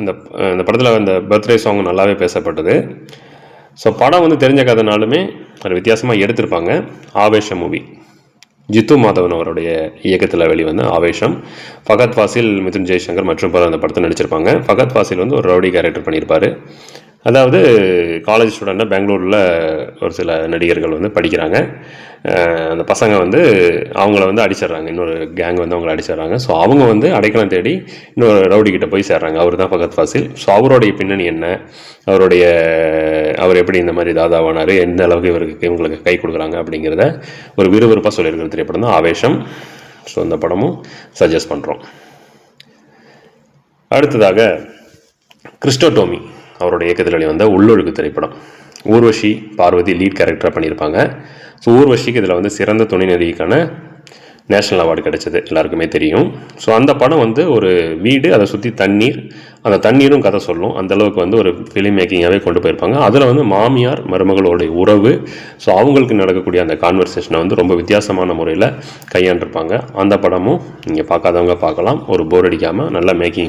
இந்த இந்த படத்தில் அந்த பர்த்டே சாங் நல்லாவே பேசப்பட்டது. ஸோ படம் வந்து தெரிஞ்ச கதைனாலுமே அது வித்தியாசமாக எடுத்திருப்பாங்க. ஆவேஷம் மூவி ஜித்து மாதவன் அவருடைய இயக்கத்தில் வெளிவந்த ஆவேஷம். ஃபகத் ஃபாசில், மிதுன் ஜெய்சங்கர் மற்றும் பலர் அந்த படத்தில் நடிச்சிருப்பாங்க. ஃபகத் ஃபாசில் வந்து ஒரு ரவுடி கேரக்டர் பண்ணியிருப்பார். அதாவது காலேஜ் ஸ்டூடெண்ட்டாக பெங்களூரில் ஒரு சில நடிகர்கள் வந்து படிக்கிறாங்க. அந்த பசங்க வந்து அவங்கள வந்து அடிச்சிடுறாங்க, இன்னொரு கேங் வந்து அவங்கள அடிச்சிடுறாங்க. ஸோ அவங்க வந்து அடைக்கலம் தேடி இன்னொரு ரவுடிக்கிட்ட போய் சேர்றாங்க. அவர் தான் ஃபகத் ஃபாசில். ஸோ அவருடைய பின்னணி என்ன, அவர் எப்படி இந்த மாதிரி தாதாவானார், எந்த அளவுக்கு இவங்களுக்கு கை கொடுக்குறாங்க அப்படிங்கிறத ஒரு விறுவிறுப்பாக சொல்லியிருக்கிற திரைப்படம் தான் ஆவேஷம். ஸோ அந்த படமும் சஜஸ்ட் பண்ணுறோம். அடுத்ததாக கிறிஸ்டோடோமி அவருடைய இயக்கத்தில் வெளிவந்த உள்ளொழுக்கு திரைப்படம். ஊர்வஷி, பார்வதி லீட் கேரக்டராக பண்ணியிருப்பாங்க. ஸோ ஊர்வஷிக்கு இதில் வந்து சிறந்த துணை நடிகைக்கான நேஷ்னல் அவார்டு கிடைச்சது, எல்லாருக்குமே தெரியும். ஸோ அந்த படம் வந்து ஒரு வீடு, அதை சுற்றி தண்ணீர், அந்த தண்ணீரும் கதை சொல்லும். அந்தளவுக்கு வந்து ஒரு ஃபிலிம் மேக்கிங்காகவே கொண்டு போயிருப்பாங்க. அதில் வந்து மாமியார் மருமகளோடைய உறவு, ஸோ அவங்களுக்கு நடக்கக்கூடிய அந்த கான்வர்சேஷனை வந்து ரொம்ப வித்தியாசமான முறையில் கையாண்டிருப்பாங்க. அந்த படமும் நீங்கள் பார்க்காதவங்க பார்க்கலாம். ஒரு போர் அடிக்காமல் நல்ல மேக்கிங்